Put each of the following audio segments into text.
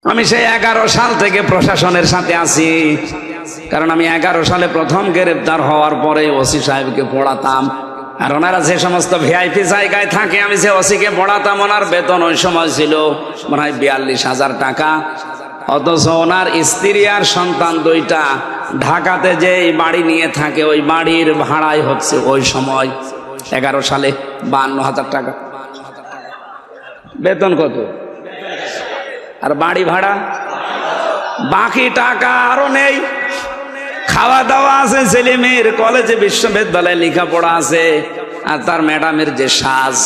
আমি সেই 11 সাল থেকে প্রশাসনের সাথে আছি, কারণ আমি 11 সালে প্রথম গ্রেফতার হওয়ার পরে ওসি সাহেবকে পড়াতাম। আর ওনারা যে সমস্ত ভিআইপি জায়গায় থাকে, আমি যে ওসিকে পড়াতাম, ওনার বেতন ওই সময় ছিল মনে হয় 42,000 টাকা। অথচ ওনার স্ত্রী আর সন্তান দুইটা ঢাকাতে যে বাড়ি নিয়ে থাকে, ওই বাড়ির ভাড়াই হচ্ছে ওই সময় 11 সালে 52,000 টাকা। বেতন কত আর বাড়ি ভাড়া, বাকি টাকা আরো নেই। খাওয়া দাওয়া আছে, ছেলে মেয়ের কলেজে বিশ্ববিদ্যালয়ে লেখাপড়া আছে, আর তার ম্যাডামের যে সাজ,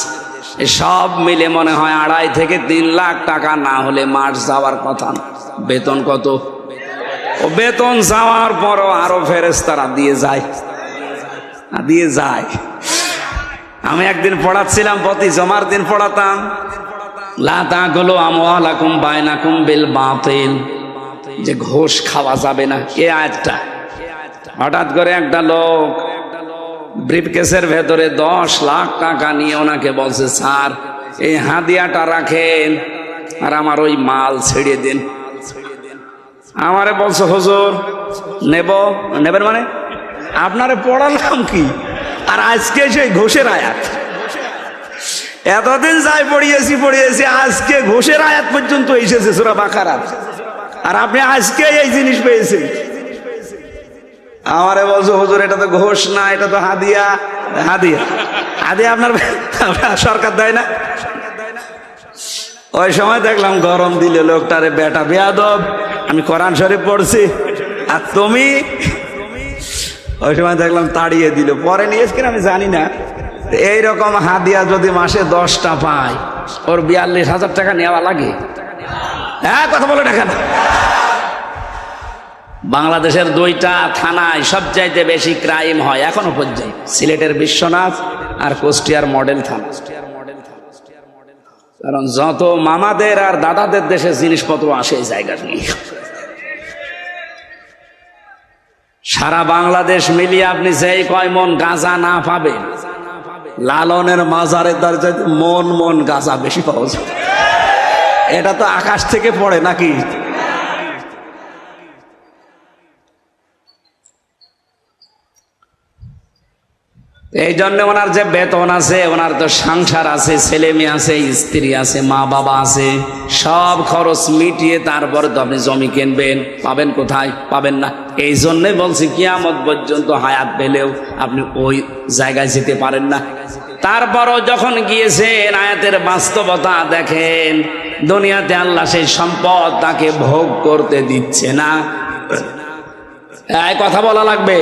সব মিলে মনে হয় 2.5 থেকে 3 লাখ টাকা না হলে মাস যাওয়ার কথা না। বেতন কত? ও বেতন যাওয়ার পরও আরো ফেরেশতারা দিয়ে যায়। আমি একদিন পড়াচ্ছিলাম, প্রতি জমার দিন পড়াতাম, লা তাকুলু আমওয়ালাকুম বাইনাকুম বিল বাতিল, যে ঘুষ খাওয়া যাবে না। এই আয়াতটা হঠাৎ করে একটা লোক ব্রিফকেসের ভেতরে 10 লাখ টাকা নিয়ে ওনাকে বলছে, স্যার এই হাদিয়াটা রাখেন আর আমার ওই মাল ছেড়ে দিন। আমারে বলছে, হুজুর নেবেন মানে আপনারে পড়ালাম কি, আর আজকে সেই ঘুষের আয়াত। এতদিন যাই পড়িয়েছি, আজকে ঘুষের আয়াত পর্যন্ত এসেছে সূরা বাকারা, আর আপনি আজকে এই জিনিস পেয়েছেন। আমারে বলছো, হুজুর এটা তো ঘুষ না, এটা তো হাদিয়া। আপনার সরকার দেয় না। ওই সময় দেখলাম গরম দিলে লোকটারে, বেটা বেয়াদব, আমি কোরআন শরীফ পড়ছি আর তুমি। ওই সময় দেখলাম তাড়িয়ে দিল। পরে নিয়েছে কিনা আমি জানি না। এইরকম হাদিয়া যদি মাসে 10টা পায়, ওর 42,000 টাকা নেওয়া লাগে? হ্যাঁ, কথা বলে দেখেন। বাংলাদেশের 2টা থানায় সবচাইতে বেশি ক্রাইম হয় এখনো পর্যন্ত, সিলেটের বিশ্বনাথ আর কুষ্টিয়ার মডেল থানা। কারণ যত মামাদের আর দাদাদের দেশে জিনিসপত্র আসে এই জায়গা নিয়ে, সারা বাংলাদেশ মিলিয়ে আপনি যেই কয় মন গাঁজা না পাবেন, লালনের মাজারের তার চাইতে মন গাঁজা বেশি পাওয়া যায়। এটা তো আকাশ থেকে পড়ে নাকি? এই জন্য ওনার যে বেতন আছে, ওনার তো সংসার আছে, ছেলে মেয়ে আছে, স্ত্রী আছে, মা বাবা আছে, সব খরচ মিটিয়ে তারপরে তো আপনি জমি কিনবেন। পাবেন কোথায়? পাবেন না। এই জন্যে বলছি, কিয়ামত পর্যন্ত হায়াত পেলেও আপনি ওই জায়গায় যেতে পারেন না। তারপরও যখন গিয়েছেন, আয়াতের বাস্তবতা দেখেন, দুনিয়াতে আল্লাহ সেই সম্পদ তাকে ভোগ করতে দিচ্ছে না। এই কথা বলা লাগবে।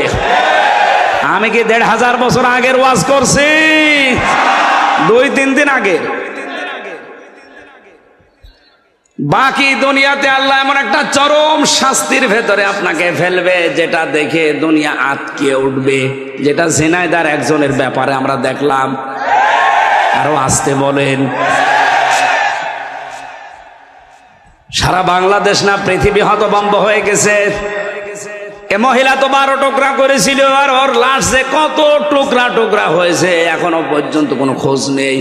আমি কি 1,500 বছর আগের ওয়াজ করছি? 2-3 দিন আগে। বাকি দুনিয়াতে আল্লাহ এমন একটা চরম শাস্তির ভেতরে আপনাকে ফেলবে, যেটা দেখে দুনিয়া আটকে উঠবে, যেটা ঝিনাইদার একজনের ব্যাপারে আমরা দেখলাম। আরো আসতে বলেন। সারা বাংলাদেশ না পৃথিবী হতভম্ব হয়ে গেছে। এ মহিলা তো 12 টুকরা করেছিল, আর ওর লাশ যে কত টুকরা হয়েছে এখনো পর্যন্ত কোনো খোঁজ নেই।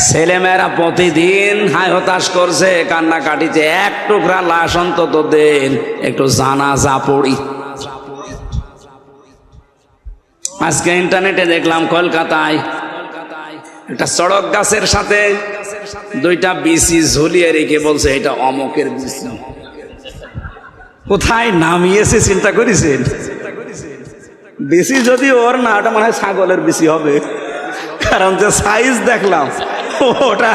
ছেলেমেয়েরা প্রতিদিন হায় হতাশ করছে, কান্নাকাটিতে, 1 টুকরা লাশ অন্তত দেন, একটু জানাজা পড়ি। আজকে ইন্টারনেটে দেখলাম কলকাতায় একটা সড়ক গাছের সাথে 2টা বিসি ঝুলিয়ে রেখে বলছে এটা অমকের বিসি। কোথায় নামিয়েছে চিন্তা করেছেন? বেশি যদি ওর না, ওটা মনে হয় ছাগলের বেশি হবে, কারণ যে সাইজ দেখলাম ওটা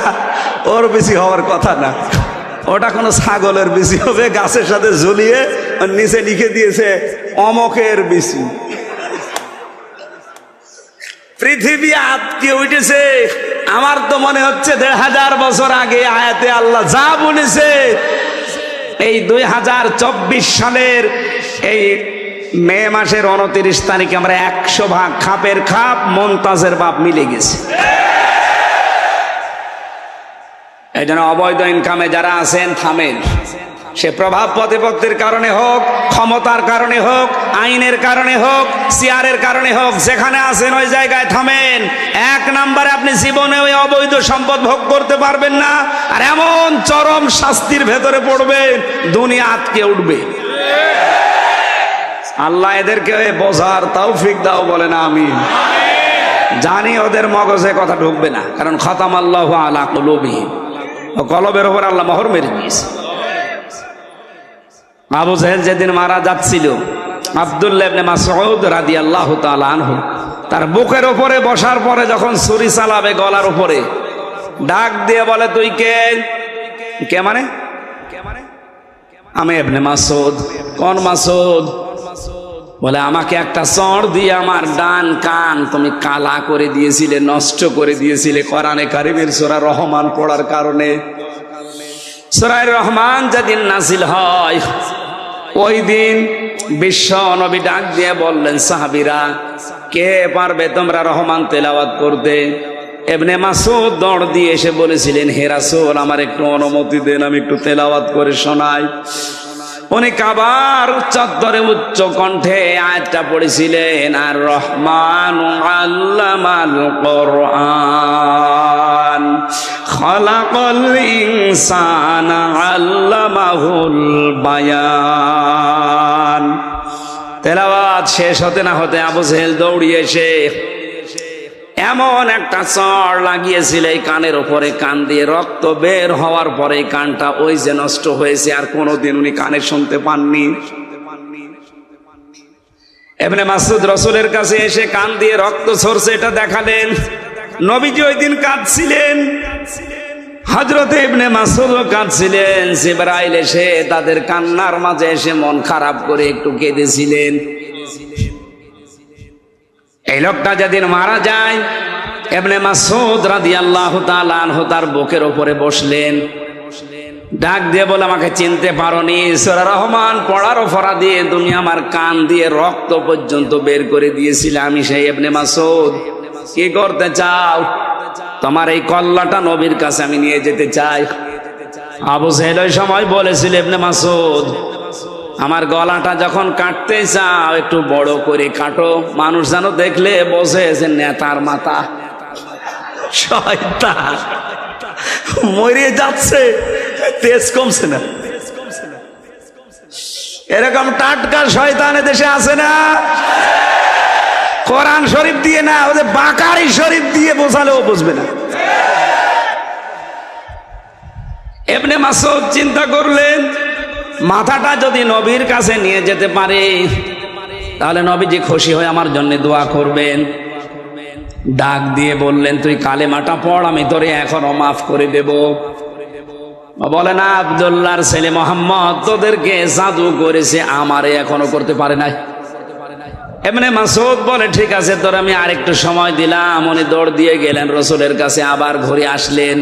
ওর বেশি হওয়ার কথা না। ওটা কোনো ছাগলের বেশি হবে, গাছের সাথে ঝুলিয়ে নিচে লিখে দিয়েছে অমকের বেশি। পৃথিবী আটকে উঠেছে। আমার তো মনে হচ্ছে 1,500 বছর আগে আয়াতে আল্লাহ যা বলেছে, এই 2024 সালের এই মে মাসের 29 তারিখে আমরা 100 ভাগ খাপের খাপ মমতাজের বাপ মিলে গেছে। এই জন্য অবৈধ ইনকামে যারা আছেন থামেন, সে প্রভাব প্রতিপত্তির কারণে হোক, ক্ষমতার কারণে হোক, আইনের কারণে হোক, চেয়ারের কারণে হোক, যেখানে আছেন ওই জায়গায় থামেন। এক নম্বরে আপনি জীবনে ওই অবৈধ সম্পদ ভোগ করতে পারবেন না, আর এমন চরম শাস্তির ভেতরে পড়বেন দুনিয়া আটকে উঠবে। আল্লাহ এদেরকে বোঝার তৌফিক দাও, বলেন আমিন। জানি ওদের মগজে কথা ঢুকবে না, কারণ খতামাল্লাহু আলা কুলুবিহিম, ও কলবের উপর আল্লাহ মোহর মেরে দিয়েছে। আবু জাহেল যেদিন মারা যাচ্ছিল, আব্দুল্লাহ ইবনে মাসউদ রাদিয়াল্লাহু তাআলা আনহু তার বুকের উপরে বসার পরে যখন ছুরি চালাবে গলার উপরে, ডাক দিয়ে বলে, তুই কে? কে মানে? আমি ইবনে মাসউদ। কোন মাসউদ? বলে, আমাকে একটা চড় দিয়ে আমার ডান কান তুমি কালা করে দিয়েছিলে, নষ্ট করে দিয়েছিলে কোরআনে কারিমের সূরা রহমান পড়ার কারণে। সূরা রহমান যেদিন নাজিল হয়, ওই দিন বিশ্ব নবী ডাক দিয়ে বললেন, সাহাবীরা কে পারবে তোমরা রহমান তেলাওয়াত করতে? ইবনে মাসউদ দৌড় দিয়ে এসে বলেছিলেন, হে রাসূল, আমার একটু অনুমতি দেন, আমি একটু তেলাওয়াত করে শোনাই। উনি কাবার চত্বরে উচ্চ কণ্ঠে আয়াতটা পড়েছিলেন, আর রহমানু আল্লামাল কোরআন খালাকাল ইনসানা আল্লামাহুল বায়ান। তেলাওয়াত শেষ হতে না হতে আবু জাহেল দৌড়িয়ে এসে এমন একটা চড় লাগিয়েছিল এই কানের উপরে, কান দিয়ে রক্ত বের হওয়ার পরে কানটা ওই যে নষ্ট হয়েছে, আর কোনোদিন উনি কানে শুনতে পাননি। ইবনে মাসউদ রাসূলের কাছে এসে কান দিয়ে রক্ত ঝরছে এটা দেখালেন। নবীজি ওই দিন কাঁদছিলেন, হযরত ইবনে মাসউদও কাঁদছিলেন। জিবরাইল এসে তাদের কান্নার মাঝে এসে মন খারাপ করে একটু কেঁদেছিলেন। এই লোকটা যেদিন মারা যায়, ইবনে মাসউদ রাদিয়াল্লাহু তাআলা আনহু তার বুকের উপরে বসলেন, ডাক দিয়ে বলে, আমাকে চিনতে পারোনি? সূরা রহমান পড়ার অপরাধে তুমি আমার কান দিয়ে রক্ত পর্যন্ত বের করে দিয়েছিলে। আমি সেই ইবনে মাসউদ। কি করতে চাও? তোমার এই কল্লাটা নবীর কাছে আমি নিয়ে যেতে চাই। আবু জাহেল ওই সময় বলেছিল, ইবনে মাসউদ, আমার গলাটা যখন কাটতে চাও একটু বড় করে কাটো, মানুষ যেন দেখলে বোঝে যে নেতার মাথা। শয়তান মরে যাচ্ছে, তেজ কমছে না। এরকম টাটকা শয়তান দেশে আছে না? কোরআন শরীফ দিয়ে না, ওদের বাকারি শরীফ দিয়ে বোঝালেও বুঝবে না। ইবনে মাসউদ চিন্তা করলেন, মাথাটা যদি নবীর কাছে নিয়ে যেতে পারে তাহলে নবীজি খুশি হয়ে আমার জন্য দোয়া করবেন। ডাক দিয়ে বললেন, তুই কালেমাটা পড়, আমি তোরে এখনো মাফ করে দেব। বলে না, আব্দুল্লাহর ছেলে মোহাম্মদ তোদেরকে জাদু করেছে, আমারে এখনো করতে পারে নাই। ইবনে মাসউদ বলে, ঠিক আছে, তোর আমি আরেকটু সময় দিলাম। উনি দৌড় দিয়ে গেলেন রাসূলের কাছে, আবার ঘুরে আসলেন,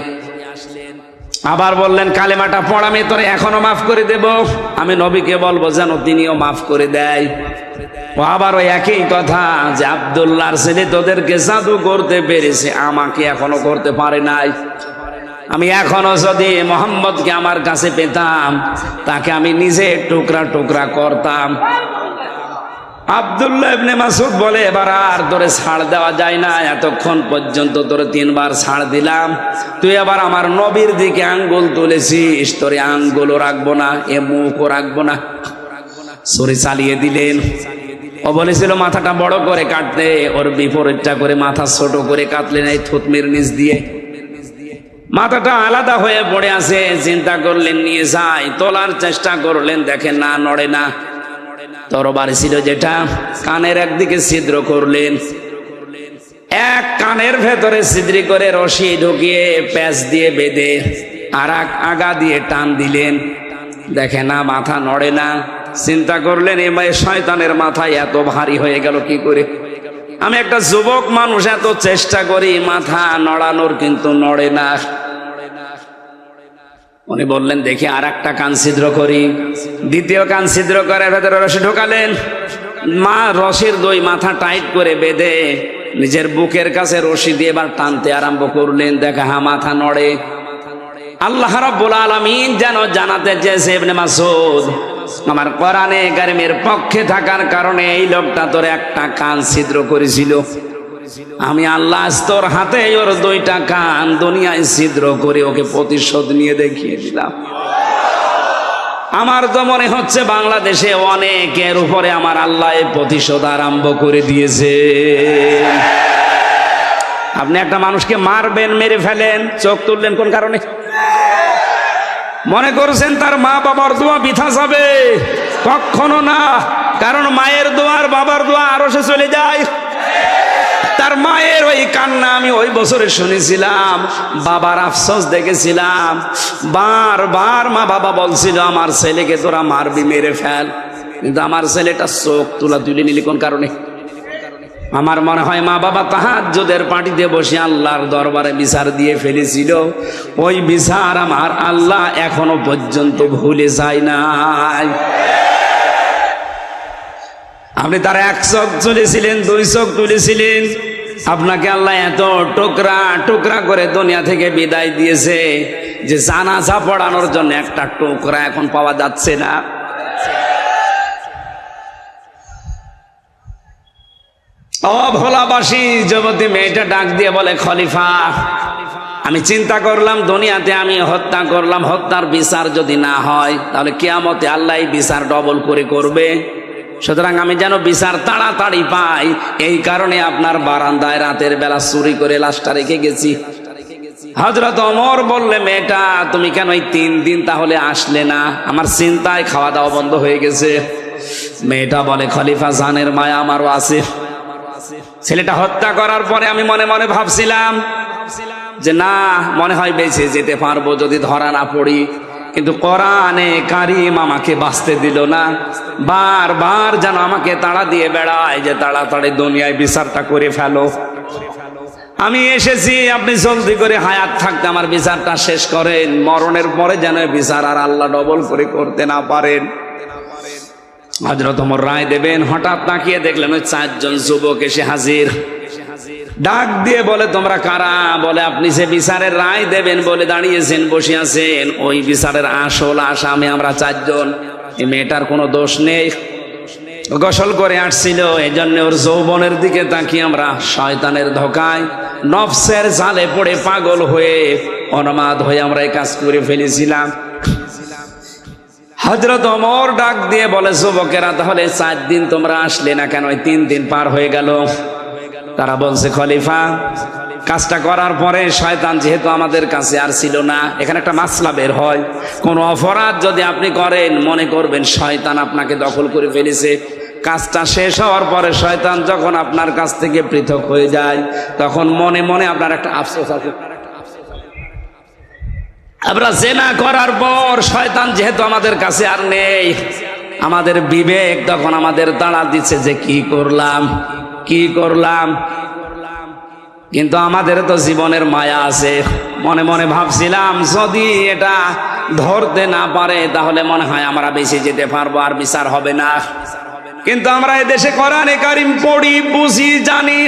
আবার বললেন, কালেমাটা পড়, আমি তোরে এখনো মাফ করে দেব। আমি নবীকে বলবো যেন তিনিও মাফ করে দেয়। ও আবার ওই একই কথা, যে আব্দুল্লাহর ছেলে তোদেরকে জাদু করতে পেরেছে, আমাকে এখনো করতে পারে নাই। আমি এখনো যদি মোহাম্মদকে আমার কাছে পেতাম, তাকে আমি নিজে টুকরা টুকরা করতাম। আব্দুল্লাহ ইবনে মাসউদ বলে, এবার আর তোরে ছাড় দেওয়া যায় না, এতক্ষণ পর্যন্ত তোরে 3 বার ছাড় দিলাম, তুই আবার আমার নবীর দিকে আঙ্গুল তুলেছিস, তোরে আঙ্গুলও রাখবো না, এ মুখও রাখবো না। ছুরি চালিয়ে দিলেন। ও বলেছিল মাথাটা বড় করে কাটতে, ওর বিপরীতটা করে মাথা ছোট করে কাটলেন এই থুতনির নিচ দিয়ে। মাথাটা আলাদা হয়ে পড়ে আছে। চিন্তা করলেন নিয়ে যাই, তোলার চেষ্টা করলেন, দেখেন না, নড়ে না। তরবারি ছিল যেটা, কানের একদিকে ছিদ্র করলেন, এক কানের ভেতরে ছিদ্রি করে রশি ঢুকিয়ে প্যাচ দিয়ে বেঁধে আর আগা দিয়ে টান দিলেন, দেখে না, মাথা নড়ে না। চিন্তা করলেন, এ শয়তানের মাথায় এত ভারী হয়ে গেল কি করে? আমি একটা যুবক মানুষ, এত চেষ্টা করি মাথা নড়ানোর, কিন্তু নড়ে না। উনি বললেন, দেখি আর একটা কান ছিদ্র করি। দ্বিতীয় কান ছিদ্র করে ভেতরে রশি ঢোকালেন, রশির 2 মাথা টাইট করে বেঁধে নিজের বুকের কাছে রশি দিয়ে এবার টানতে আরম্ভ করলেন। দেখা, হ্যাঁ, মাথা নড়ে। আল্লাহ রাব্বুল আলামিন যেন জানাতে চেয়েছে ইবনে মাসউদ, আমার কোরআনে কারিমের পক্ষে থাকার কারণে এই লোকটা তোর একটা কান ছিদ্র করেছিল, আমি আল্লাহ তোর হাতে ওর দুইটা কান দুনিয়ায় ছিদ্র করে ওকে প্রতিশোধ নিয়ে দেখিয়ে দিলাম। আমার তো মনে হচ্ছে বাংলাদেশে অনেকের উপরে আমার আল্লাহ এই প্রতিশোধ আরম্ভ করে দিয়েছে। আপনি একটা মানুষকে মারবেন, মেরে ফেলেন, চোখ তুললেন কোন কারণে? মনে করছেন তার মা বাবার দোয়া বৃথা যাবে? কখনো না। কারণ মায়ের দোয়া আর বাবার দোয়া আরশে চলে যায়। তার মায়ের ওই কান্না আমি ওই বছরে শুনেছিলাম, বাবার আফসোস দেখেছিলাম। বারবার মা বাবা বলছিল আমার ছেলেকে তোরা মারবি, মেরে ফেল, কিন্তু আমার ছেলেটা চোখ তুলে নিলি কোন কারণে? আমার মনে হয় মা বাবা তাহাজ্জুদের পার্টিতে বসে আল্লাহর দরবারে বিচার দিয়ে ফেলেছিল। ওই বিচার আমার আল্লাহ এখনো পর্যন্ত ভুলে যায় নাই। আপনি তার এক চোখ তুলেছিলেন, দুই চোখ তুলেছিলেন, আপনাকে আল্লাহ এত টুকরা টুকরা করে দুনিয়া থেকে বিদায় দিয়েছে যে জানাজা পড়ানোর জন্য একটা টুকরা এখন পাওয়া যাচ্ছে না। ও ভোলাবাসী যুবতী মেয়েটা ডাক দিয়ে বলে, খলিফা আমি চিন্তা করলাম দুনিয়াতে আমি হত্যা করলাম, হত্যার বিচার যদি না হয় তাহলে কিয়ামতে আল্লাহ বিচার ডবল করে করবে, সুতরাং আমি যেন বিচার তাড়াতাড়ি পাই, এই কারণে আপনার বারান্দায় রাতের বেলা চুরি করে লাশটা রেখে গেছি। হযরত ওমর বললে, মেয়েটা তুমি কেন এই 3 দিন তাহলে আসলে না? আমার চিন্তায় খাওয়া দাওয়া বন্ধ হয়ে গেছে। মেয়েটা বলে, খলিফা জানের মায়া আমারও আছে। ছেলেটা হত্যা করার পরে আমি মনে মনে ভাবছিলাম যে না, মনে হয় বেঁচে যেতে পারবো যদি ধরা না পড়ি, কিন্তু কোরআনে কারিম আমাকে বাঁচতে দিল না। বারবার যেন আমাকে তাড়া দিয়ে বেড়ায় যে তাড়াতাড়ি দুনিয়ায় বিচারটা করে ফেলো। আমি এসেছি, আপনি জলদি করে হায়াত থাকতে আমার বিচারটা শেষ করেন, মরণের পরে যেন বিচার আর আল্লাহ ডবল করে করতে না পারেন। হযরত ওমর রায় দেবেন, হঠাৎ তাকিয়ে দেখলেন ওই 4 জন যুবক এসে হাজির। ডাক দিয়ে বলে, তোমরা কারা? বলে, আপনি যে বিচারের রায় দেবেন বলে দাঁড়িয়েছেন, বসে আছেন, ওই বিচারের আসল আসামি আমরা 4 জন। এই মেয়েটার কোনো দোষ নেই, গোসল করে আসছিল, এই জন্য ওর যৌবনের দিকে তাকিয়ে আমরা শয়তানের ধোকায় নফসের জালে পড়ে পাগল হয়ে উন্মাদ হয়ে আমরা এই কাজ করে ফেলেছিলাম। হযরত ওমর ডাক দিয়ে বলে, যুবকেরা তাহলে 4 দিন তোমরা আসলে না কেন? 3 দিন পার হয়ে গেল। তারা বলছে, খলিফা কাজটা করার পরে শয়তান যেহেতু আমাদের কাছে আর ছিল না, এখানে একটা মাসলা বের হয়, কোন অপরাধ যদি আপনি করেন মনে করবেন শয়তান আপনাকে দখল করে ফেলেছে, কাজটা শেষ হওয়ার পরে শয়তান যখন আপনার কাছ থেকে পৃথক হয়ে যায় তখন মনে মনে আপনার একটা আফসোস আছে। আমরা জেনা করার পর শয়তান যেহেতু আমাদের কাছে আর নেই, আমাদের বিবেক তখন আমাদের তাড়া দিচ্ছে যে কি করলাম। কিন্তু আমাদের তো জীবনের মায়া আছে। মনে মনে ভাবছিলাম যদি এটা ধরতে না পারে তাহলে মনে হয় আমরা বেঁচে যেতে পারবো, আর বিচার হবে না। কিন্তু আমরা এদেশে কোরআনে কারিম পড়ি, বুঝি, জানি,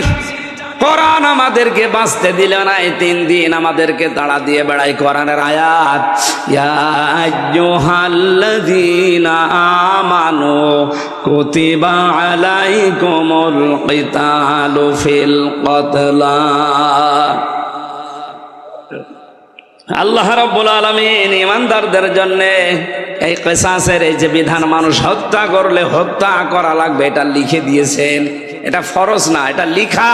কোরআন আমাদেরকে বাঁচতে দিল না। এই 3 দিন আমাদেরকে তাড়া দিয়ে বেড়াই কোরআনের আয়াত, ইয়া আইয়ুহাল্লাযীনা আমানু কুতিবা আলাইকুমুল কিতালু ফিল কতলা। আল্লাহ রাব্বুল আলামিন ঈমানদারদের জন্য এই কিসাসের এই যে বিধান, মানুষ হত্যা করলে হত্যা করা লাগবে, এটা লিখে দিয়েছেন। এটা ফরজ না, এটা লিখা,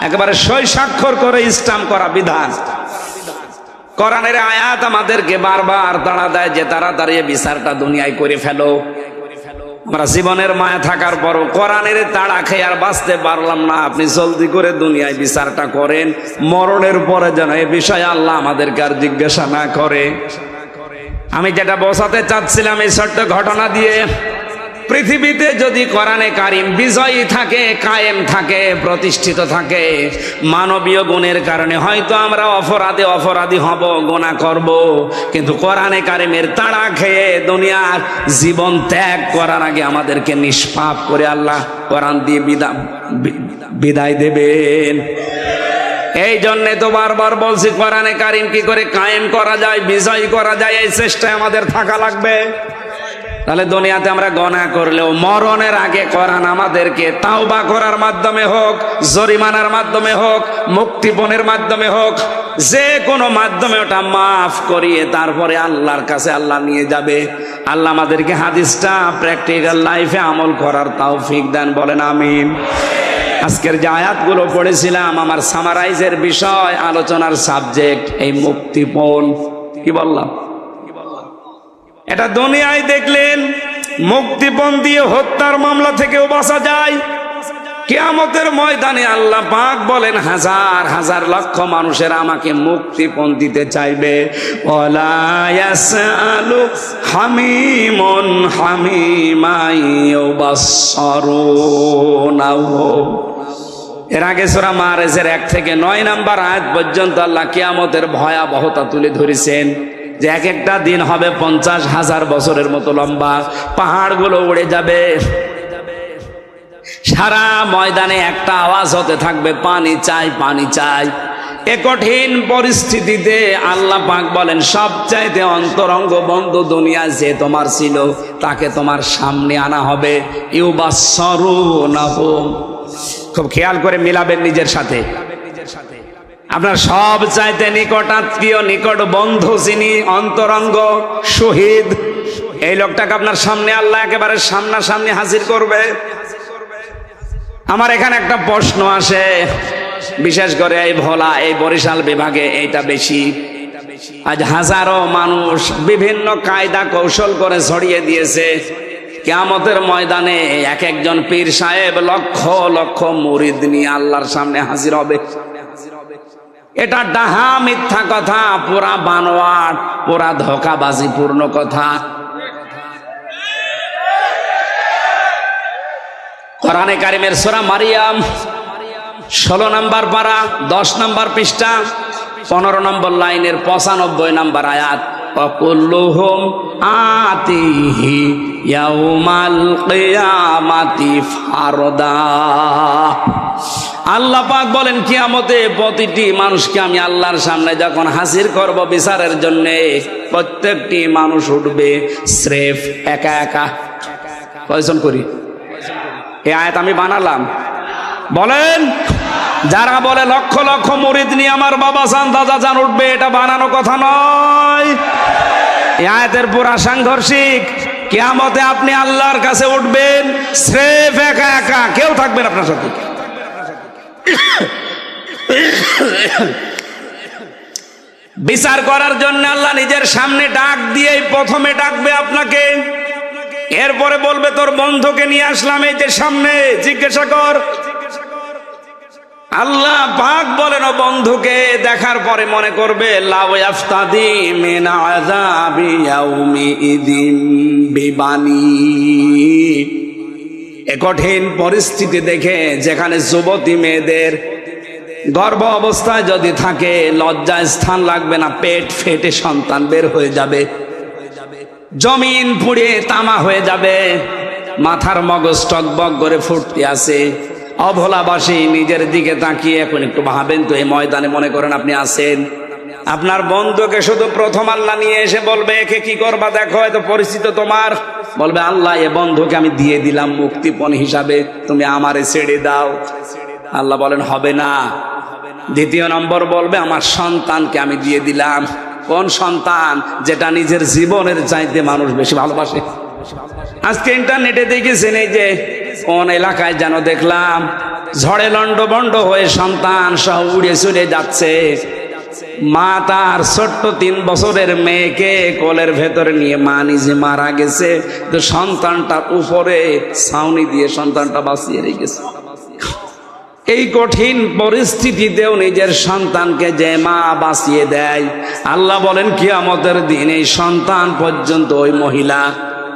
একেবারে সই স্বাক্ষর করে স্টাম্প করা বিধান। কোরআনের আয়াত আমাদেরকে বারবার তাড়া দেয় যে তাড়াতাড়ি বিচারটা দুনিয়ায় করে ফেলো। আমরা জীবনের মায়া থাকার পরও কোরআনের তাড়া খেয়ে আর বাঁচতে পারলাম না। আপনি জলদি করে দুনিয়ায় বিচারটা করেন, মরণের পরে যেন এ বিষয়ে আল্লাহ আমাদেরকে আর জিজ্ঞাসা না করে। আমি যেটা বোঝাতে চাচ্ছিলাম এই ছোট্ট ঘটনা দিয়ে, পৃথিবীতে যদি কোরআনে কারিম বিজয়ী থাকে, কায়েম থাকে, প্রতিষ্ঠিত থাকে, মানবীয় গুণের কারণে হয়তো আমরা অপরাধী হব, গুনাহ করব, কিন্তু কোরআনে কারিমের তাড়া খেয়ে দুনিয়ার জীবন ত্যাগ করার আগে আমাদেরকে নিষ্পাপ করে আল্লাহ কোরআন দিয়ে বিদায় দেবেন। এই জন্যে তো বারবার বলছি কোরআনে কারিম কি করে কায়েম করা যায়, বিজয় করা যায়, এই চেষ্টায় আমাদের থাকা লাগবে। তাহলে দুনিয়াতে আমরা গুনাহ করলেও মরণের আগে কোরআন আমাদেরকে তাওবা করার মাধ্যমে হোক, জরিমানার মাধ্যমে হোক, মুক্তিপণের মাধ্যমে হোক, যে কোনো মাধ্যমে ওটা মাফ করিয়ে তারপরে আল্লাহর কাছে আল্লাহ নিয়ে যাবে। আল্লাহ আমাদেরকে হাদিসটা প্র্যাকটিক্যাল লাইফে আমল করার তৌফিক দেন, বলেন আমিন। আজকের যে আয়াতগুলো পড়েছিলাম আমার সামারাইজের বিষয়, আলোচনার সাবজেক্ট এই মুক্তিপণ। কি বললাম? এটা দুনিয়ায় দেখলেন মুক্তিপণ দিয়ে হত্যার মামলা থেকেও বাঁচা যায়। কিয়ামতের ময়দানে আল্লাহ পাক বলেন হাজার হাজার লক্ষ মানুষের আমাকে মুক্তিপণ দিতে চাইবে। ওয়ালা ইয়াসআলু হামিমুন হামিমা ইউবাসসারুনাহু। এর আগে সূরা মাআরিজের 1 থেকে 9 নম্বর আয়াত পর্যন্ত আল্লাহ কিয়ামতের ভয়াবহতা তুলে ধরেছেন, যে এক একটা দিন হবে 50,000 বছরের মতো লম্বা, পাহাড়গুলো উড়ে যাবে, সারা ময়দানে একটা আওয়াজ হতে থাকবে, পানি চাই, পানি চাই। এ কঠিন পরিস্থিতিতে আল্লাহ পাক বলেন সবচাইতে অন্তরঙ্গ বন্ধু দুনিয়া যে তোমার ছিল তাকে তোমার সামনে আনা হবে। ইউবাসসারুনাহু, খুব খেয়াল করে মিলাবেন নিজের সাথে। আপনার সব চাইতে নিকট আত্মীয়, নিকট বন্ধু যিনি, অন্তরঙ্গ শহীদ, এই লোকটাকে আপনার সামনে আল্লাহ একেবারে সামনাসামনি হাজির করবে। আমার এখানে একটা প্রশ্ন আসে, বিশেষ করে এই ভোলা, এই বরিশাল বিভাগে এইটা বেশি। আজ হাজারো মানুষ বিভিন্ন কায়দা কৌশল করে ছড়িয়ে দিয়েছে কিয়ামতের ময়দানে এক একজন পীর সাহেব লক্ষ লক্ষ মুরিদ নিয়ে আল্লাহর সামনে হাজির হবে। এটা ডাহা মিথ্যা কথা, পুরা বানোয়াট, পুরা ধোঁকাবাজি পূর্ণ কথা। কোরআনে কারিমের সূরা মারিয়াম 16 নম্বর পারা 10 নম্বর পৃষ্ঠা 15 নম্বর লাইনের 95 নম্বর আয়াত, ওয়াকুল্লুহুম আতিহি ইয়াউমাল কিয়ামাতি ফারদা। আল্লাহ পাক বলেন কিয়ামতে প্রতিটি মানুষকে আমি আল্লাহর সামনে যখন হাজির করব বিচারের জন্য, প্রত্যেকটি মানুষ উঠবে স্রেফ একা একা। কয়জন করি? এই আয়াত আমি বানালাম। বলেন, যারা বলে লক্ষ লক্ষ মুরিদ নিয়ে আমার বাবা জান দাদা জান উঠবে, এটা বানানো কথা নয়। এই আয়াতের পুরা সাংঘর্ষিক। কিয়ামতে আপনি আল্লাহর কাছে উঠবেন স্রেফ একা একা, কেউ থাকবেন আপনার সাথে। বিচার করার জন্য আল্লাহ নিজের সামনে ডাক দিয়েই প্রথমে ডাকবে আপনাকে, এরপরে বলবে তোর বন্ধুকে নিয়ে আসলাম এই যে সামনে, জিজ্ঞাসা কর। আল্লাহ পাক বলেন ও বন্ধুকে দেখার পরে মনে করবে লাউ ইয়াফতাদি মিন আযাবি ইয়াউমিইদিন বিবানি। এ কঠিন পরিস্থিতি দেখে, যেখানে যুবতী মেয়েদের গর্ভ অবস্থায় যদি থাকে লজ্জায় স্থান লাগবে না, পেট ফেটে সন্তান বের হয়ে যাবে, জমিন পুড়ে তামা হয়ে যাবে, মাথার মগজ টকবক করে ফুটতে আছে। অভোলাবাসী নিজের দিকে তাকিয়ে এখন একটু ভাবেন তো, এই ময়দানে মনে করেন আপনি আছেন, আপনার বন্ধুকে শুধু প্রথম আল্লাহ নিয়ে এসে বলবে একে কি করবা দেখো, এত পরিচিত তোমার, বলবে আল্লাহ এ বন্ধুকে আমি দিয়ে দিলাম মুক্তিপণ হিসাবে, তুমি আমারে ছেড়ে দাও। আল্লাহ বলেন হবে না। দ্বিতীয় নম্বর বলবে আমার সন্তানকে আমি দিয়ে দিলাম। কোন সন্তান? যেটা নিজের জীবনের চাইতে মানুষ বেশি ভালোবাসে। আজকে ইন্টারনেটে দেখেছেন, এই যে কোন এলাকায় যেন দেখলাম ঝড়ে লন্ডভন্ড হয়ে সন্তান সহ উড়ে চলে যাচ্ছে, মা তার ছোট্ট 3 বছরের মেয়েকে কোলের ভেতরে নিয়ে মা নিজে মারা গেছে, তো সন্তানটার উপরে ছাউনি দিয়ে সন্তানটা বাঁচিয়ে রেখেছে। এই কঠিন পরিস্থিতিতেও নিজের সন্তানকে যে মা বাঁচিয়ে দেয়, আল্লাহ বলেন কিয়ামতের দিন এই সন্তান পর্যন্ত ওই মহিলা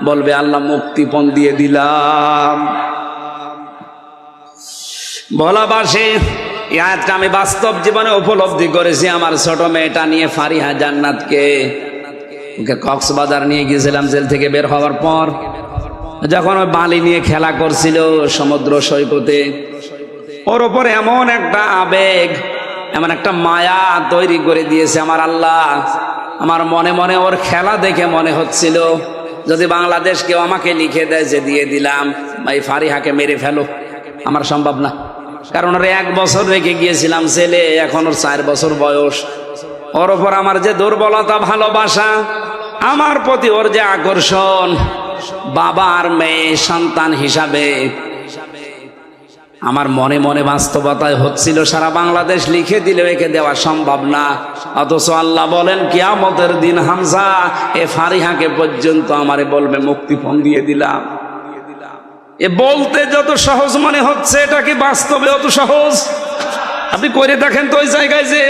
বলবে আল্লাহ মুক্তিপণ দিয়ে দিলাম। ভোলাবাসী, এই আয়াতটা আমি বাস্তব জীবনে উপলব্ধি করেছি। আমার ছোট মেয়েটা নিয়ে ফারিহা জান্নাতকে, ওকে কক্সবাজার নিয়ে গিয়েছিলাম জেল থেকে বের হওয়ার পর, যখন ওই বালি নিয়ে খেলা করছিল সমুদ্র সৈকতে, ওর ওপর এমন একটা আবেগ, এমন একটা মায়া তৈরি করে দিয়েছে আমার আল্লাহ। আমার মনে মনে ওর খেলা দেখে মনে হচ্ছিল যদি বাংলাদেশ কেউ আমাকে লিখে দেয় যে দিয়ে দিলাম ভাই ফারিহাকে মেরে ফেলো, আমার সম্ভব না। কারণ ওর 1 বছর রেখে গিয়েছিলাম ছেলে, এখন ওর 4 বছর বয়স। ওর ওপর আমার যে দুর্বলতা, ভালোবাসা, আমার প্রতি ওর যে আকর্ষণ, বাবা আর মেয়ে সন্তান হিসাবে আমার মনে মনে বাস্তবতায় হচ্ছিল সারা বাংলাদেশ লিখে দিলেও একে দেওয়া সম্ভব না। অথচ আল্লাহ বলেন কিয়ামতের দিন হামজা এ ফারিহাকে পর্যন্ত আমারে বলবে মুক্তিপণ দিয়ে দিলাম। এ বলতে যত সহজ মনে হচ্ছে, এটা কি বাস্তবে অত সহজ? আপনি করে দেখেন তো ওই জায়গায় যে।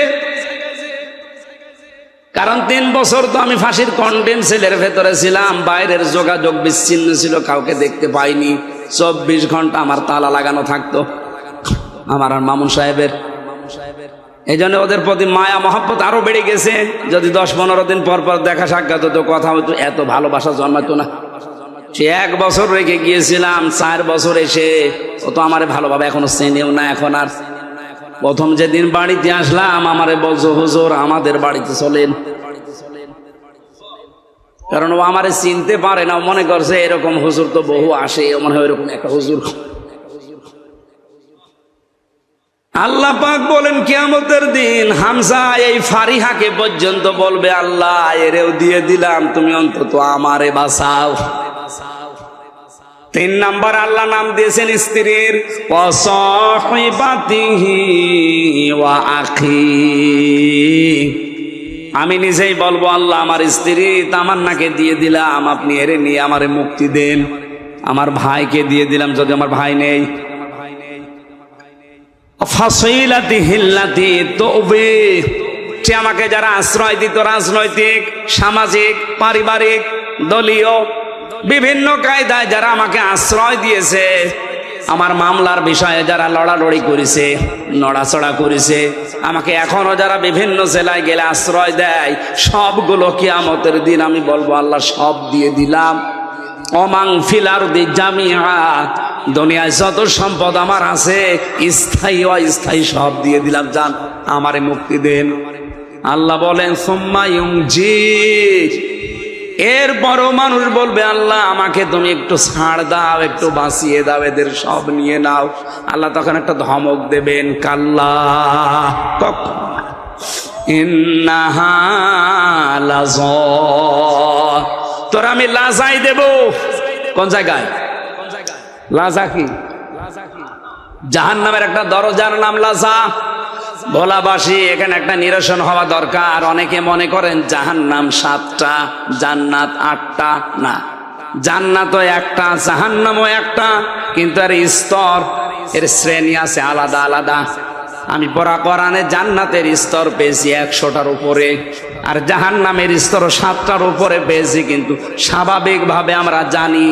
কারণ 3 বছর তো আমি ফাঁসির কন্ডেম সেলের ভেতরে ছিলাম, বাইরের যোগাযোগ বিচ্ছিন্ন ছিল, কাউকে দেখতে পাইনি। 24 ঘন্টা আমার তালা লাগানো থাকতো, আমার আর মামুন সাহেবের। এই জন্য ওদের প্রতি মায়া মহব্বত আরো বেড়ে গেছে। যদি 10-15 দিন পর পর দেখা সাক্ষাৎ হতো, কথা হতো, এত ভালোবাসা জন্মাতো না। সে 1 বছর রেখে গিয়েছিলাম, 4 বছর এসে ও তো আমারে ভালোভাবে এখনো চেনেও না। এখন আর প্রথম যেদিন বাড়িতে আসলাম আমারে বলছো হুজুর আমাদের বাড়িতে চলেন, কারণ ও আমারে চিনতে পারে না। মনে করছে এরকম হুজুর তো বহু আসে, মনে হয় এরকম একটা হুজুর। আল্লাহ পাক বলেন কিয়ামতের দিন হামজা এই ফারিহাকে পর্যন্ত বলবে আল্লাহ এরেও দিয়ে দিলাম, তুমি অন্তত আমারে বাঁচাও। 3 নাম্বার আল্লাহ নাম দিয়েছেন স্ত্রীর, ওয়া সাহিবাতিহি ওয়া আখি। আমি নিজেই বলবো আল্লাহ আমার স্ত্রী তামান্নাকে দিয়ে দিলাম, আপনি এরে নিয়ে আমারে মুক্তি দেন। আমার ভাইকে দিয়ে দিলাম যদি আমার ভাই নেই। ফাসিলাতি হিল্লাতি তওবে, সে আমাকে যারা আশ্রয় দিত, রাজনৈতিক, সামাজিক, পারিবারিক, দলীয় বিভিন্ন কায়দায় যারা আমাকে আশ্রয় দিয়েছে, আমার মামলার বিষয়ে যারা লড়ালড়ি করেছে, নড়াচড়া করেছে, আমাকে এখনো যারা বিভিন্ন জেলায় গেলে আশ্রয় দেয়, সবগুলো কিয়ামতের দিন আমি বলবো আল্লাহ সব দিয়ে দিলাম। ওমাং ফিল আরদি জামিআ, দুনিয়ায় যত সম্পদ আমার আছে স্থায়ী অস্থায়ী সব দিয়ে দিলাম, জান আমারে মুক্তি দেন। আল্লাহ বলেন সুম্মা ইউনজি, এরপরও মানুষ বলবে আল্লাহ আমাকে তুমি একটু ছাড় দাও, একটু বাঁচিয়ে দাও, এদের সব নিয়ে নাও। আল্লাহ তখন একটা ধমক দেবেন, কাল্লা ইন্নাহা লাযা, তোর আমি লাজাই দেব। কোন জায়গায় লাজা? কি জাহান্নামের একটা দরজার নাম লাজা। ভোলাবাসী এখানে একটা নিরসন হওয়া দরকার। অনেকে মনে করেন জাহান্নাম 7টা, জান্নাত 8টা। না, জান্নাতও একটা, জাহান্নামও একটা, কিন্তু এর স্তর, এর শ্রেণী আছে আলাদা আলাদা। আমি পড়া কোরআনে জান্নাতের স্তর পেয়েছি 100টার উপরে, আর জাহান্নামের স্তর 7টার উপরে পেয়েছি। কিন্তু স্বাভাবিকভাবে আমরা জানি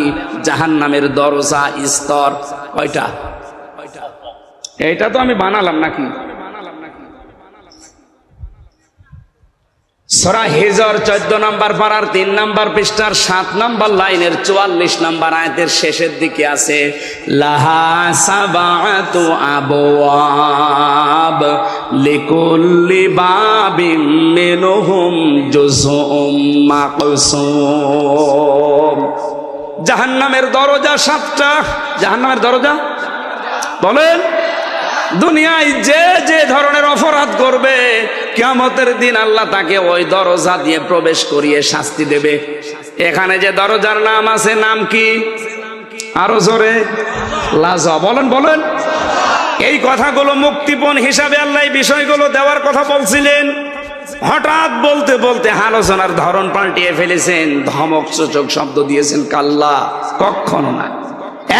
জাহান্নামের দরজা স্তর কয়টা? এইটা তো আমি বানালাম নাকি? সূরা হিজর 14 নম্বর পারার 3 নম্বর পৃষ্ঠার 7 নম্বর লাইনের 44 নম্বর আয়াতের শেষের দিকে আছে, লাহা সাবাতু আবওয়াব লিকুল্লি বাবিম মিনহুম জুজউম মাকসুম। জাহান্নামের দরজা 7টা। জাহান্নামের দরজা বলেন, দুনিয়ায় যে যে ধরনের অপরাধ করবে কিয়ামতের দিন আল্লাহ তাকে ওই দরজা দিয়ে প্রবেশ করিয়ে শাস্তি দেবে। এখানে যে দরজার নাম আছে, নাম কি? আরো জোরে, লাজা। বলেন বলেন। এই কথাগুলো মুক্তিপণ হিসাবে আল্লাহ এই বিষয়গুলো দেওয়ার কথা বলছিলেন। হঠাৎ বলতে বলতে আলোচনার ধরন পাল্টিয়ে ফেলেছেন, ধমক সূচক শব্দ দিয়েছেন, কাল্লা, কখনো না,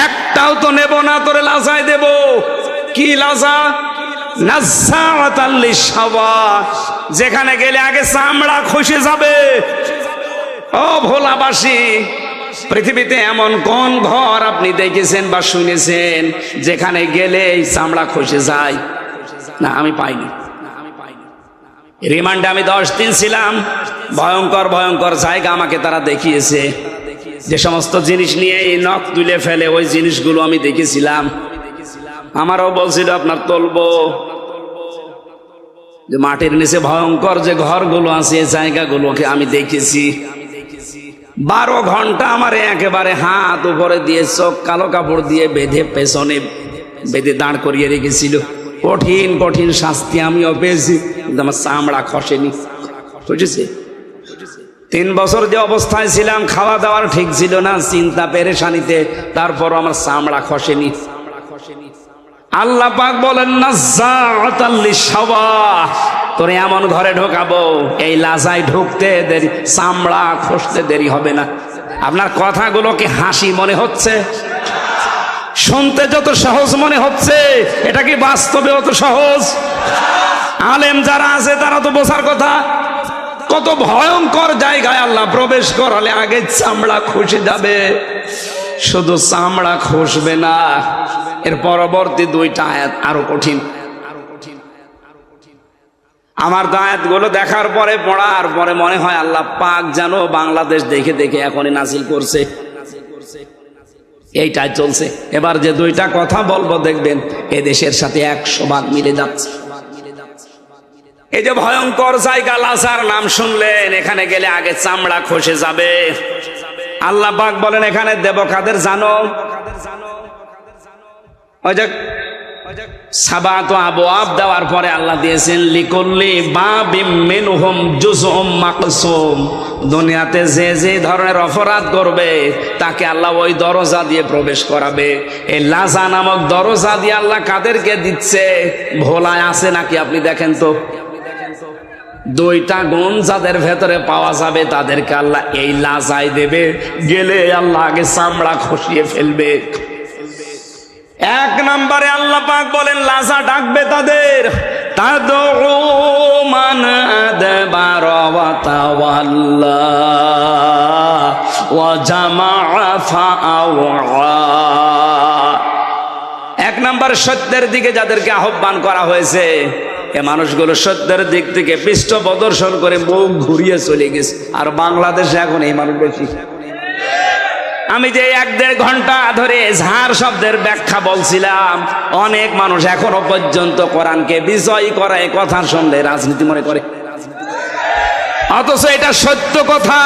একটাও তো নেব না, তোরে লাজায় দেব। কি লাজা? নাযাআতাল লিশাওয়া, যেখানে গেলে আগে চামড়া খসে যাবে। ও ভোলাবাসী, পৃথিবীতে এমন কোন ঘর আপনি দেখেছেন বা শুনেছেন যেখানে গেলে চামড়া খসে যায়? না, আমি পাইনি। রিমান্ডে আমি 10 দিন ছিলাম। ভয়ঙ্কর ভয়ঙ্কর জায়গা আমাকে তারা দেখিয়েছে। যে সমস্ত জিনিস নিয়ে এই নখ তুলে ফেলে, ওই জিনিসগুলো আমি দেখেছিলাম। আমারও বলছিল আপনার তুলবো, যে মাটির নিচে ভয়ঙ্কর যে ঘরগুলো আছে এই জায়গাগুলোকে আমি দেখেছি। 12 ঘন্টা আমার একেবারে হাত উপরে দিয়ে চোখ কালো কাপড় দিয়ে বেঁধে পেছনে বেঁধে দাঁড় করিয়ে রেখেছিল। কঠিন কঠিন শাস্তি আমিও পেয়েছি, কিন্তু আমার চামড়া খসেনি, বুঝেছি। 3 বছর যে অবস্থায় ছিলাম, খাওয়া দাওয়ার ঠিক ছিল না, চিন্তা পেরেশানিতে, তারপর আমার চামড়া খসেনি। আল্লাহ পাক বলেন নাজ্জাআতাল লিশাওয়া, তোরে এমন ঘরে ঢোকাবো এই লাজায় ঢুকতে দেরি, চামড়া খসতে দেরি হবে না। আপনার কথাগুলো কি হাসি মনে হচ্ছে? শুনতে যত সহজ মনে হচ্ছে, এটা কি বাস্তবে অত সহজ? আলেম যারা আছে তারা তো বোঝার কথা। কত ভয়ঙ্কর জায়গায় আল্লাহ প্রবেশ করালে আগে চামড়া খসে যাবে। শুধু চামড়া খসবে না, এর পরবর্তী 2টা আয়াত আরো কঠিন। আমার আয়াতগুলো দেখার পরে, পড়ার পরে মনে হয় আল্লাহ পাক যেন বাংলাদেশ দেখে দেখে এখনই নাজিল করছে। এইটাই চলছে। এবার যে 2টা কথা বলবো দেখবেন এ দেশের সাথে 100 ভাগ মিলে যাচ্ছে। এই যে ভয়ঙ্কর জায়গা, লাজার নাম শুনলেন, এখানে গেলে আগে চামড়া খসে যাবে। আল্লাহ পাক বলেন এখানে দেব কাদের জানো? ওই যে সাবাত আবওয়াব দেওয়ার পরে আল্লাহ দিয়েছেন লিকুল্লি বাবিম মিনহুম জুজউম মাকসুম। দুনিয়াতে যে যে ধরনের অপরাধ করবে তাকে আল্লাহ ওই দরজা দিয়ে প্রবেশ করাবে। এই লাজা নামক দরজা দিয়ে আল্লাহ কাদেরকে দিচ্ছে? ভোলায় আছে নাকি আপনি দেখেন তো। 2টা গুণ যাদের ভেতরে পাওয়া যাবে তাদেরকে আল্লাহ এই লাজাই দেবে, গেলে আল্লাহ আগে চামড়া খসিয়ে ফেলবে। 1 নম্বরে আল্লাহ পাক বলেন লাজা ডাকবে তাদের, তাদউ মান আদবারা ওয়া তাওয়াল্লা ওয়া জামাআ ফাআওয়া। 1 নম্বর সত্যের দিকে যাদেরকে আহ্বান করা হয়েছে, এ মানুষগুলো সত্যের দিক থেকে পৃষ্ঠ প্রদর্শন করে মুখ ঘুরিয়ে চলে গেছে। আর বাংলাদেশে এখন এই মানুষ বেশি। আমি যে 1-1.5 ঘন্টা ধরে ঝাড় শব্দের ব্যাখ্যা বলছিলাম, অনেক মানুষ এখনো পর্যন্ত কোরআনকে বিজয় করা এই কথা শুনলে রাজনীতি মনে করে, অথচ এটা সত্য কথা।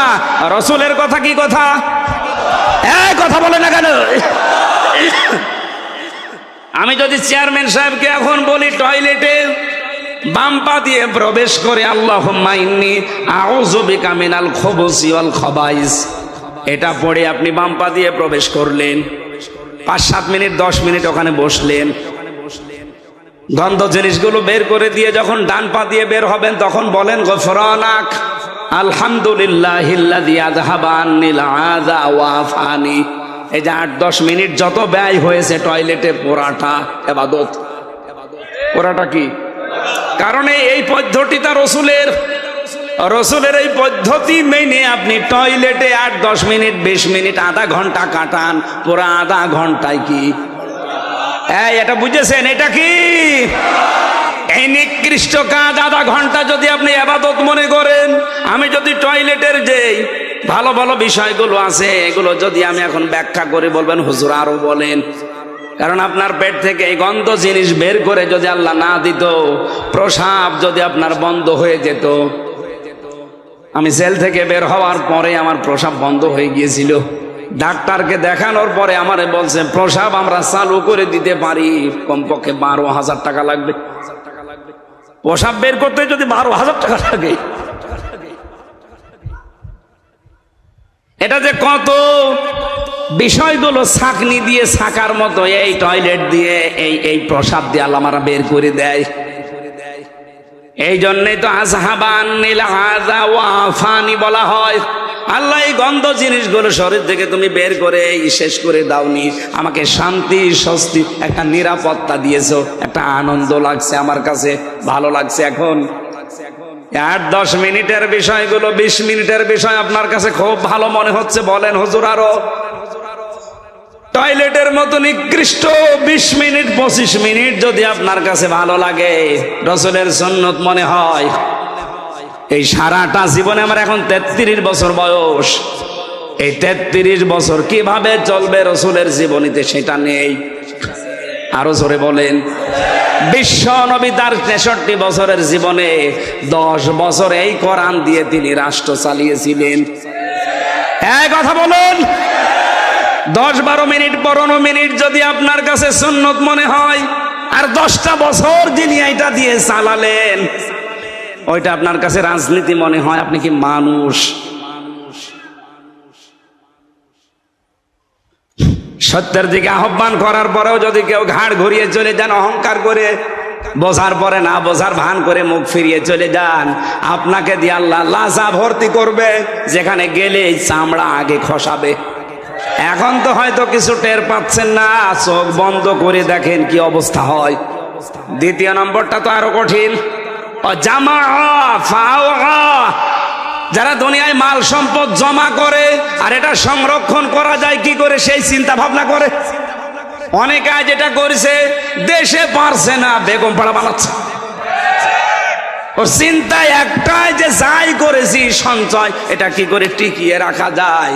রসুলের কথা কি কথা? কথা বলে না কেন? আমি যদি চেয়ারম্যান সাহেবকে এখন বলি টয়লেটে বাম পা দিয়ে প্রবেশ করে আল্লাহুম্মা ইন্নী আউযু বিকা মিনাল খুবুসি ওয়াল খাবাইস, এটা পড়ে আপনি বাম পা দিয়ে প্রবেশ করলেন, 5-7 মিনিট 10 মিনিট ওখানে বসলেন, গন্ধ জিনিসগুলো বের করে দিয়ে যখন ডান পা দিয়ে বের হবেন তখন বলেন গফরানাক আলহামদুলিল্লাহিল্লাযী আযহাবা আন্নিল আযা ওয়া আফানি। এই যে 8-10 মিনিট যত ব্যয় হয়েছে টয়লেটে পোড়াটা ইবাদত। পোড়াটা কি? কারণ এই পদ্ধতিটা রসুলের এই পদ্ধতি মেনে আপনি টয়লেটে 8-10 মিনিট 20 মিনিট আধা ঘন্টা কাটান, পুরা আধা ঘন্টায় কি এটা বুঝেছেন? এটা কি এই নিকৃষ্ট কাজ? আধা ঘন্টা যদি আপনি ইবাদত মনে করেন, আমি যদি টয়লেটের যে ভালো ভালো বিষয়গুলো আছে এগুলো যদি আমি এখন ব্যাখ্যা করে বলবেন হুজুর আরো বলেন, কারণ আপনার পেট থেকে এই গন্ধ জিনিস বের করে যদি আল্লাহ না দিত, প্রসাব যদি আপনার বন্ধ হয়ে যেত। আমি জেল থেকে বের হওয়ার পরে আমার প্রসাব বন্ধ হয়ে গিয়েছিল। ডাক্তারকে দেখানোর পরে আমারে বলছে প্রসাব আমরা চালু করে দিতে পারি, কমপক্ষে 12,000 টাকা লাগবে। প্রসাব বের করতে যদি 12,000 টাকা লাগে, এটা যে কত বিষয়গুলো ছাকনি দিয়ে ছাকার মতো এই টয়লেট দিয়ে এই প্রসাব দিয়ে আল্লাহ আমারা বের করে দেয়। এই জন্যই তো আযহাবা আন্নিল আযা ওয়া আফানি বলা হয়। আল্লাহ এই গন্ধ জিনিসগুলো শরীর থেকে তুমি বের করে শেষ করে দাওনি, আমাকে শান্তি স্বস্তি একটা নিরাপত্তা দিয়েছো, একটা আনন্দ লাগছে, আমার কাছে ভালো লাগছে। এখন 8-10 মিনিটের বিষয়গুলো 20 মিনিটের বিষয় আপনার কাছে খুব ভালো মনে হচ্ছে, বলেন হুজুর আরো। টয়লেটের মতো নিকৃষ্ট 20 মিনিট 25 মিনিট যদি আপনার কাছে ভালো লাগে, রসুলের সুন্নত মনে হয়, এই সারাটা জীবনে আমার এখন 33 বছর বয়স, এই 33 বছর কিভাবে চলবে রসুলের জীবনীতে সেটা নেই। আরো জোরে বলেন। বিশ্ব নবী তার ৬৩ বছরের জীবনে 10 বছর এই কোরআন দিয়ে তিনি রাষ্ট্র চালিয়েছিলেন। এই কথা বলুন। 10-12 মিনিট 15 মিনিট যদি আপনার কাছে সুন্নত মনে হয়, আর 10টা বছর যিনি এটা দিয়ে চালালেন ওইটা আপনার কাছে রাজনীতি মনে হয়, আপনি কি মানুষ? সত্যের দিকে আহ্বান করার পরেও যদি কেউ ঘাড় ঘুরিয়ে চলে যান, অহংকার করে, বোঝার পরে না বোঝার ভান করে মুখ ফিরিয়ে চলে যান, আপনাকে দিয়ে আল্লাহ লাজা ভর্তি করবে, যেখানে গেলে চামড়া আগে খসাবে। এখন তো হয়তো কিছু টের পাচ্ছেন না, চোখ বন্ধ করে দেখেন কি অবস্থা হয়। দ্বিতীয় নম্বরটা তো আরো কঠিন। যারা দুনিয়ায় মাল সম্পদ জমা করে আর এটা সংরক্ষণ করা যায় কি করে সেই চিন্তা ভাবনা করে। অনেকে আজ এটা করছে, দেশে পারছে না, বেগম পাড়া বানাচ্ছে। ওর চিন্তায় একটাই যে যাই করেছি সঞ্চয়, এটা কি করে টিকিয়ে রাখা যায়।